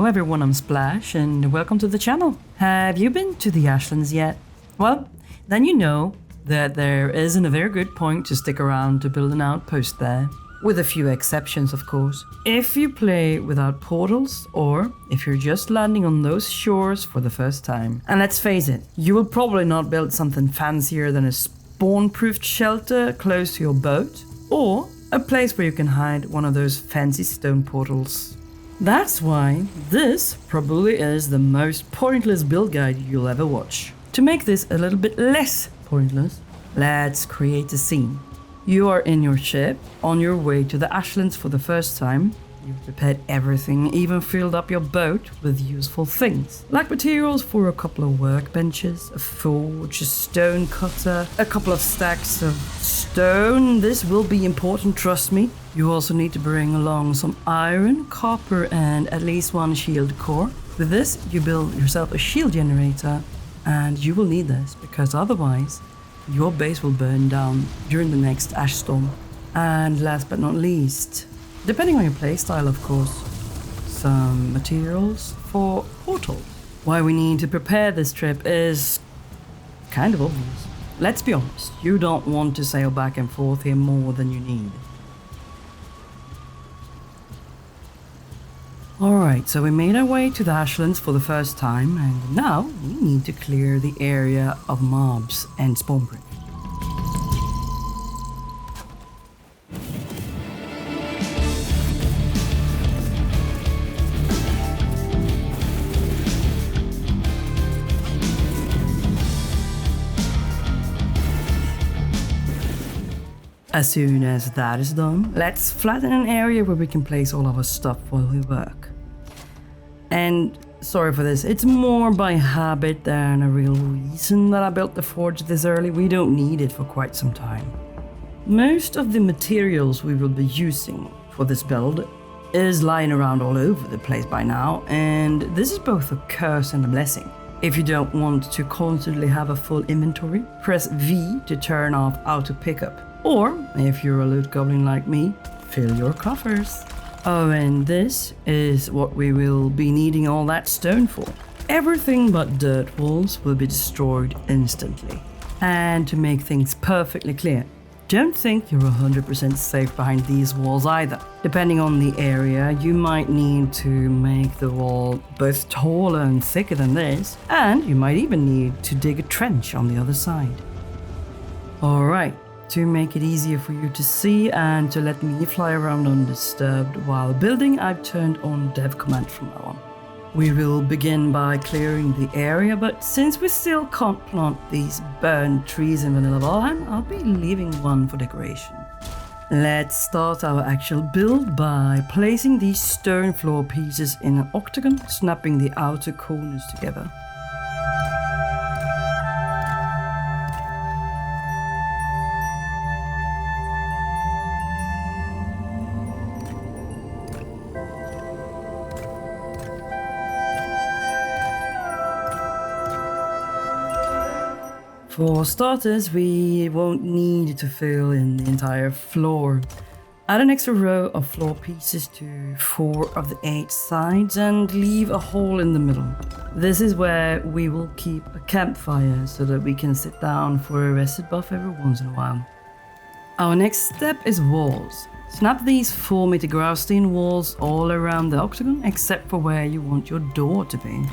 everyone, I'm Splash and welcome to the channel. Have you been to the Ashlands yet? Well, then you know that there isn't a very good point to stick around to build an outpost there. With a few exceptions, of course. If you play without portals, or if you're just landing on those shores for the first time. And let's face it, you will probably not build something fancier than a spawn-proofed shelter close to your boat, or a place where you can hide one of those fancy stone portals. That's why this probably is the most pointless build guide you'll ever watch. To make this a little bit less pointless, let's create a scene. You are in your ship, on your way to the Ashlands for the first time. You've prepared everything, even filled up your boat with useful things, like materials for a couple of workbenches, a forge, a stone cutter, a couple of stacks of stone. This will be important, trust me. You also need to bring along some iron, copper, and at least one shield core. With this, you build yourself a shield generator, and you will need this because otherwise your base will burn down during the next ash storm. And last but not least, depending on your playstyle, of course, some materials for portals. Why we need to prepare this trip is kind of obvious. Let's be honest, you don't want to sail back and forth here more than you need. Alright, so we made our way to the Ashlands for the first time, and now we need to clear the area of mobs and spawn proof. As soon as that is done, let's flatten an area where we can place all our stuff while we work. And sorry for this, it's more by habit than a real reason that I built the forge this early. We don't need it for quite some time. Most of the materials we will be using for this build is lying around all over the place by now, and this is both a curse and a blessing. If you don't want to constantly have a full inventory, press V to turn off auto pickup. Or, if you're a loot goblin like me, fill your coffers. Oh, and this is what we will be needing all that stone for. Everything but dirt walls will be destroyed instantly. And to make things perfectly clear, don't think you're 100% safe behind these walls either. Depending on the area, you might need to make the wall both taller and thicker than this, and you might even need to dig a trench on the other side. Alright. To make it easier for you to see and to let me fly around undisturbed while building, I've turned on dev command from now on. We will begin by clearing the area, but since we still can't plant these burned trees in Vanilla Valheim, I'll be leaving one for decoration. Let's start our actual build by placing these stone floor pieces in an octagon, snapping the outer corners together. For starters, we won't need to fill in the entire floor. Add an extra row of floor pieces to 4 of the 8 sides and leave a hole in the middle. This is where we will keep a campfire so that we can sit down for a reset buff every once in a while. Our next step is walls. Snap these 4-meter graustein walls all around the octagon except for where you want your door to be.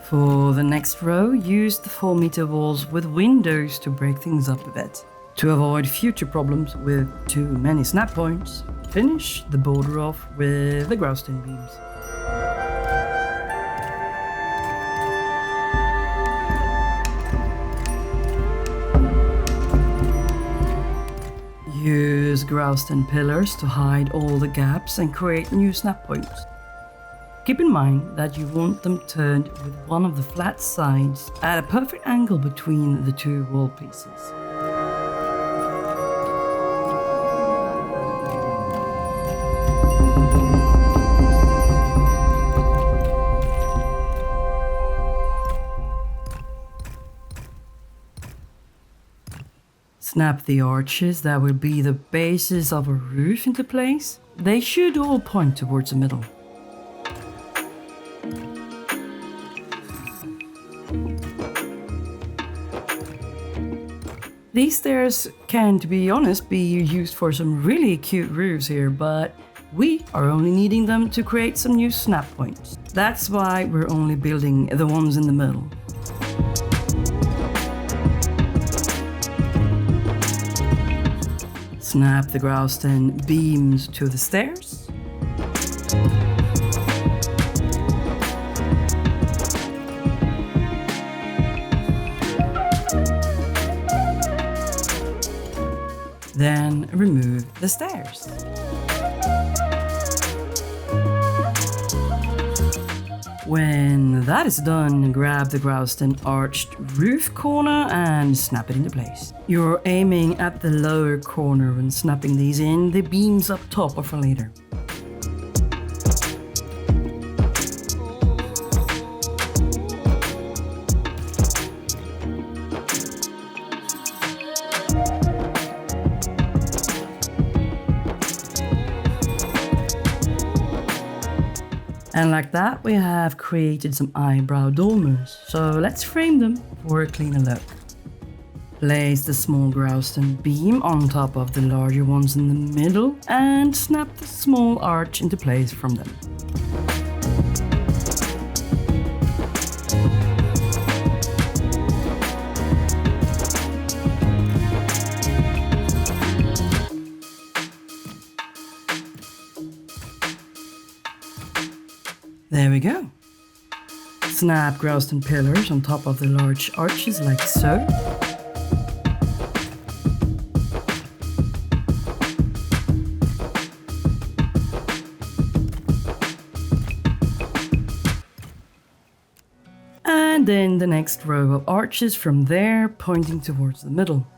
For the next row, use the 4-meter walls with windows to break things up a bit. To avoid future problems with too many snap points, finish the border off with the graustein beams. Use graustein pillars to hide all the gaps and create new snap points. Keep in mind that you want them turned with one of the flat sides at a perfect angle between the 2 wall pieces. Snap the arches that will be the basis of a roof into place. They should all point towards the middle. These stairs can, to be honest, be used for some really cute roofs here, but we are only needing them to create some new snap points. That's why we're only building the ones in the middle. Snap the Growston beams to the stairs. Then remove the stairs. When that is done, grab the Growston arched roof corner and snap it into place. You're aiming at the lower corner when snapping these in. The beams up top are for later. And like that, we have created some eyebrow dormers. So let's frame them for a cleaner look. Place the small Growston beam on top of the larger ones in the middle and snap the small arch into place from them. There we go. Snap Growston pillars on top of the large arches like so. And then the next row of arches from there pointing towards the middle.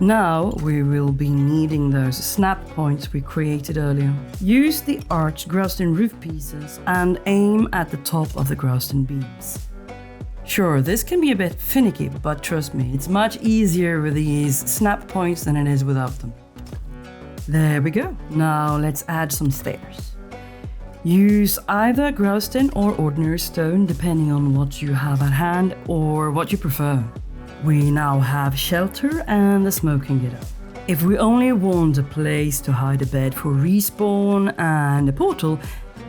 Now we will be needing those snap points we created earlier. Use the arched Growston roof pieces and aim at the top of the Growston beams. Sure, this can be a bit finicky, but trust me, it's much easier with these snap points than it is without them. There we go. Now let's add some stairs. Use either Growston or ordinary stone depending on what you have at hand or what you prefer. We now have shelter and the smoke can get up. If we only want a place to hide a bed for respawn and a portal,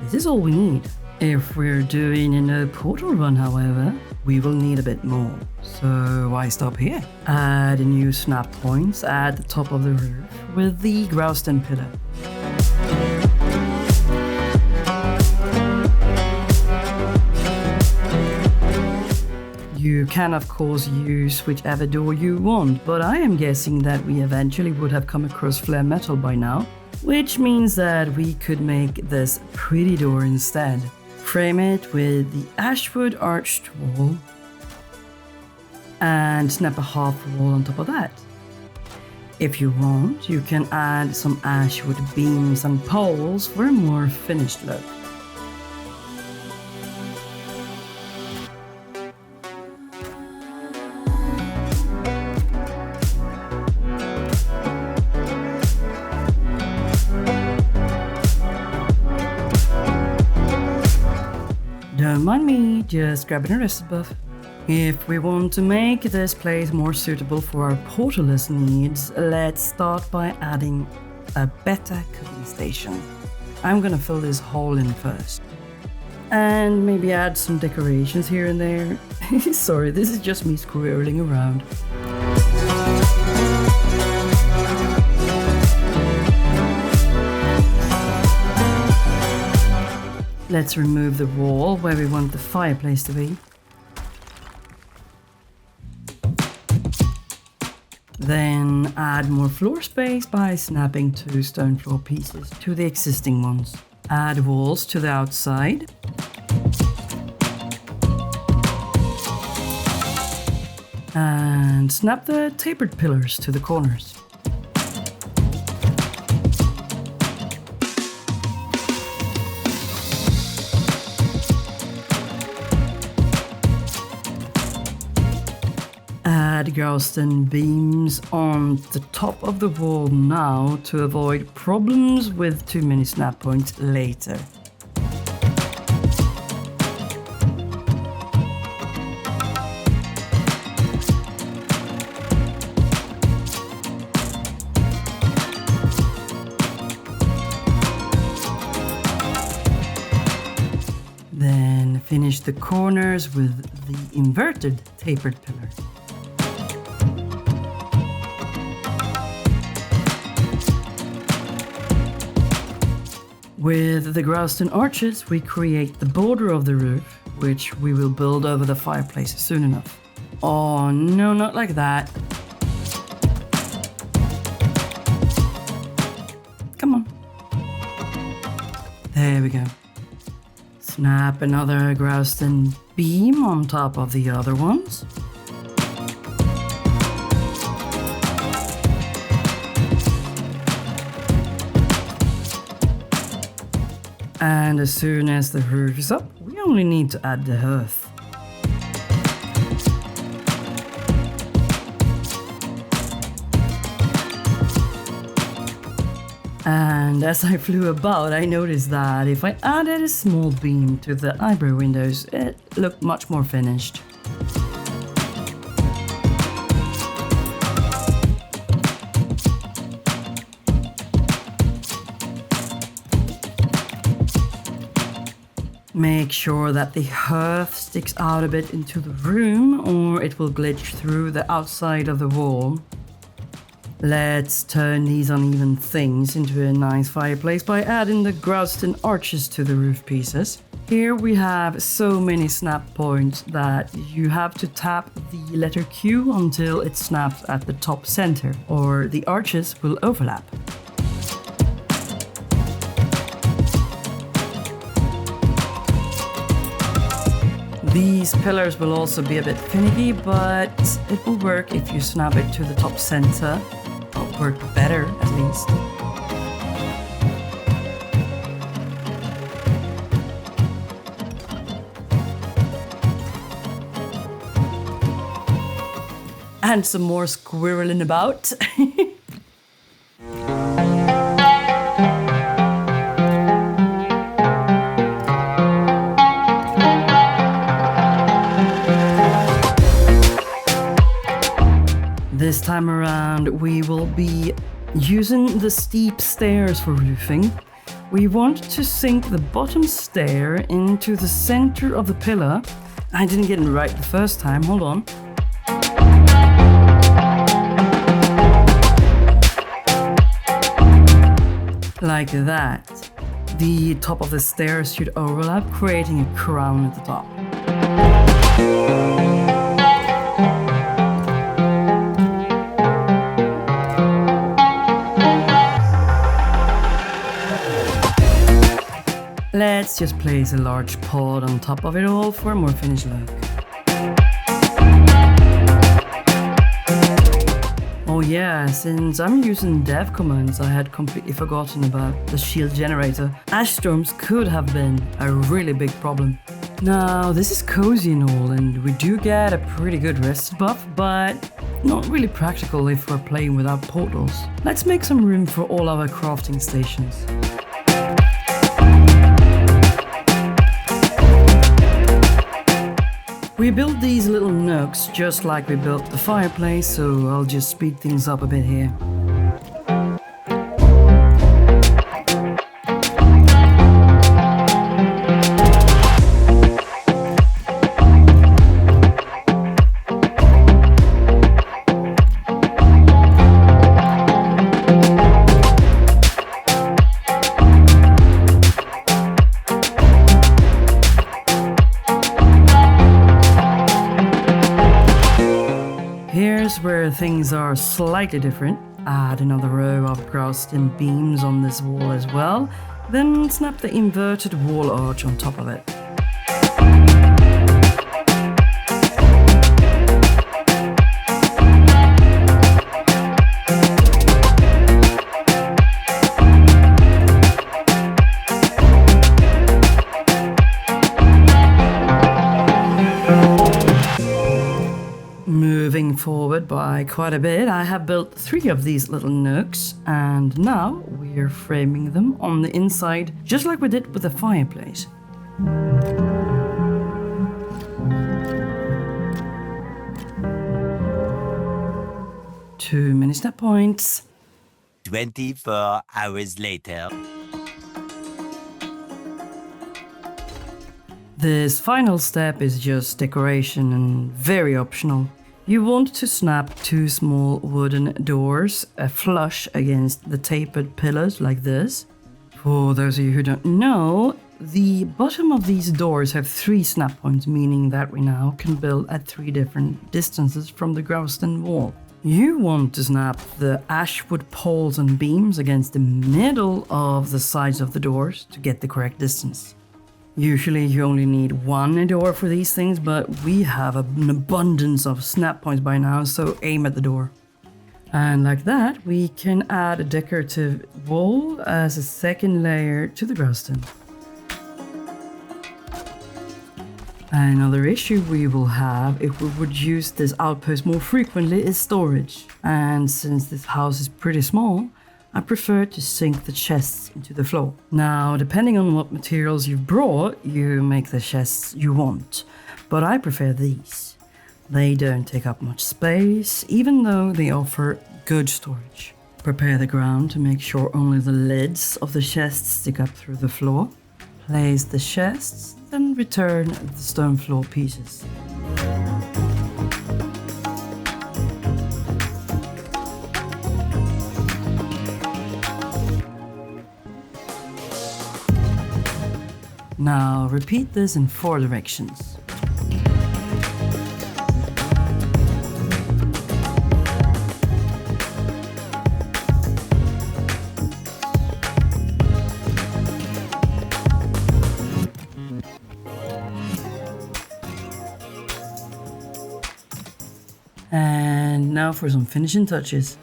this is all we need. If we're doing a no portal run, however, we will need a bit more. So why stop here? Add a new snap points at the top of the roof with the Growston pillar. You can of course use whichever door you want, but I am guessing that we eventually would have come across flare metal by now, which means that we could make this pretty door instead. Frame it with the ashwood arched wall and snap a half wall on top of that. If you want, you can add some ashwood beams and poles for a more finished look. Don't mind me, just grabbing a rest buff. If we want to make this place more suitable for our portalist needs, let's start by adding a better cooking station. I'm gonna fill this hole in first. And maybe add some decorations here and there. Sorry, this is just me squirreling around. Let's remove the wall where we want the fireplace to be. Then add more floor space by snapping 2 stone floor pieces to the existing ones. Add walls to the outside. And snap the tapered pillars to the corners. Gausten beams on the top of the wall now to avoid problems with too many snap points later. Then finish the corners with the inverted tapered pillar. With the Gausten arches, we create the border of the roof, which we will build over the fireplace soon enough. Oh no, not like that. Come on. There we go. Snap another Gausten beam on top of the other ones. And as soon as the roof is up, we only need to add the hearth. And as I flew about, I noticed that if I added a small beam to the eyebrow windows, it looked much more finished. Make sure that the hearth sticks out a bit into the room or it will glitch through the outside of the wall. Let's turn these uneven things into a nice fireplace by adding the Gausten arches to the roof pieces. Here we have so many snap points that you have to tap the letter Q until it snaps at the top center, or the arches will overlap. These pillars will also be a bit finicky, but it will work if you snap it to the top center. It'll work better, at least. And some more squirreling about. This time around, we will be using the steep stairs for roofing. We want to sink the bottom stair into the center of the pillar. I didn't get it right the first time, hold on. Like that. The top of the stairs should overlap, creating a crown at the top. Let's just place a large pod on top of it all for a more finished look. Oh yeah, since I'm using dev commands, I had completely forgotten about the shield generator. Ash storms could have been a really big problem. Now, this is cozy and all, and we do get a pretty good rest buff, but not really practical if we're playing without portals. Let's make some room for all our crafting stations. We built these little nooks just like we built the fireplace, so I'll just speed things up a bit here. Here's where things are slightly different. Add another row of Gausten beams on this wall as well, then snap the inverted wall arch on top of it. Moving forward by quite a bit. I have built 3 of these little nooks, and now we're framing them on the inside, just like we did with the fireplace. 2 mini snap points. 24 hours later. This final step is just decoration and very optional. You want to snap 2 small wooden doors flush against the tapered pillars like this. For those of you who don't know, the bottom of these doors have 3 snap points, meaning that we now can build at 3 different distances from the Growston wall. You want to snap the ashwood poles and beams against the middle of the sides of the doors to get the correct distance. Usually you only need 1 door for these things, but we have an abundance of snap points by now, so aim at the door. And like that, we can add a decorative wall as a second layer to the Growston. Another issue we will have if we would use this outpost more frequently is storage. And since this house is pretty small, I prefer to sink the chests into the floor. Now, depending on what materials you've brought, you make the chests you want. But I prefer these. They don't take up much space, even though they offer good storage. Prepare the ground to make sure only the lids of the chests stick up through the floor. Place the chests, then return the stone floor pieces. Now repeat this in 4 directions. And now for some finishing touches.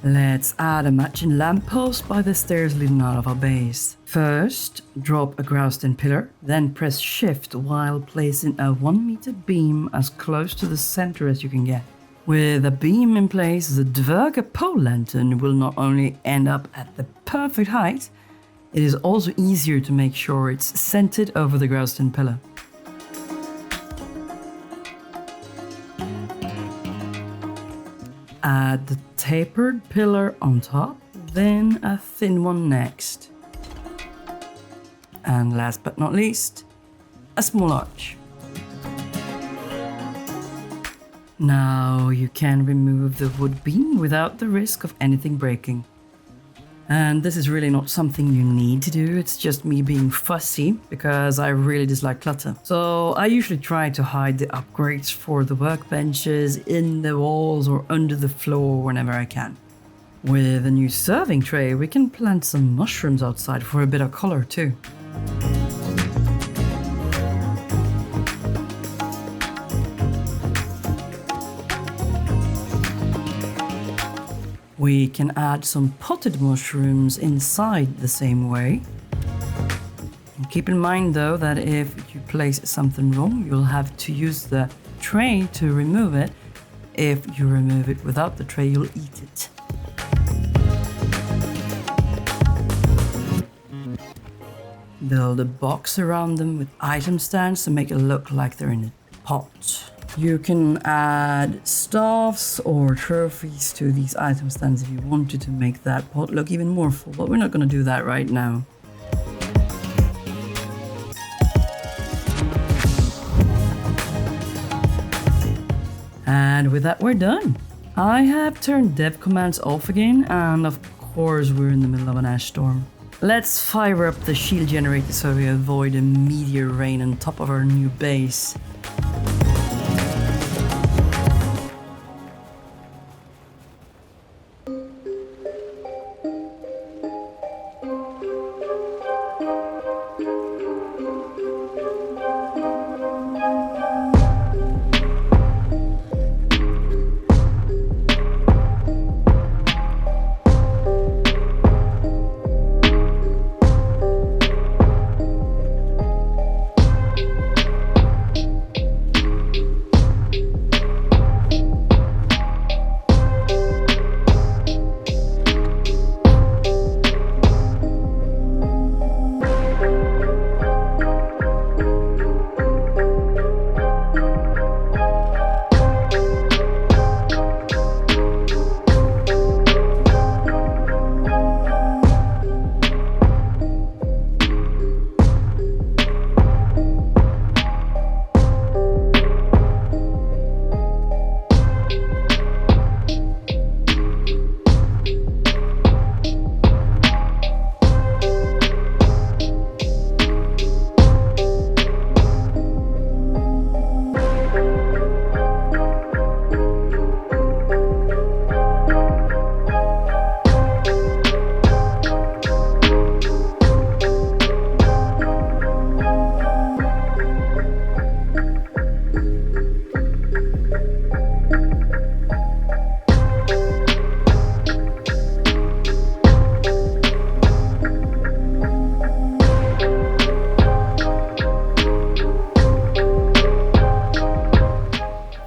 Let's add a matching lamppost by the stairs leading out of our base. First, drop a Growston pillar, then press shift while placing a 1 meter beam as close to the center as you can get. With a beam in place, the Dverga pole lantern will not only end up at the perfect height, it is also easier to make sure it's centered over the Growston pillar. Add the tapered pillar on top, then a thin one next. And last but not least, a small arch. Now you can remove the wood beam without the risk of anything breaking. And this is really not something you need to do, it's just me being fussy because I really dislike clutter. So I usually try to hide the upgrades for the workbenches in the walls or under the floor whenever I can. With a new serving tray, we can plant some mushrooms outside for a bit of color too. We can add some potted mushrooms inside the same way. And keep in mind though that if you place something wrong, you'll have to use the tray to remove it. If you remove it without the tray, you'll eat it. Build a box around them with item stands to make it look like they're in a pot. You can add staffs or trophies to these item stands if you wanted to make that pot look even more full, but we're not going to do that right now. And with that, we're done. I have turned dev commands off again, and of course we're in the middle of an ash storm. Let's fire up the shield generator so we avoid a meteor rain on top of our new base.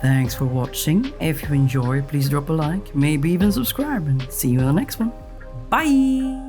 Thanks for watching. If you enjoyed, please drop a like, maybe even subscribe, and see you in the next one. Bye!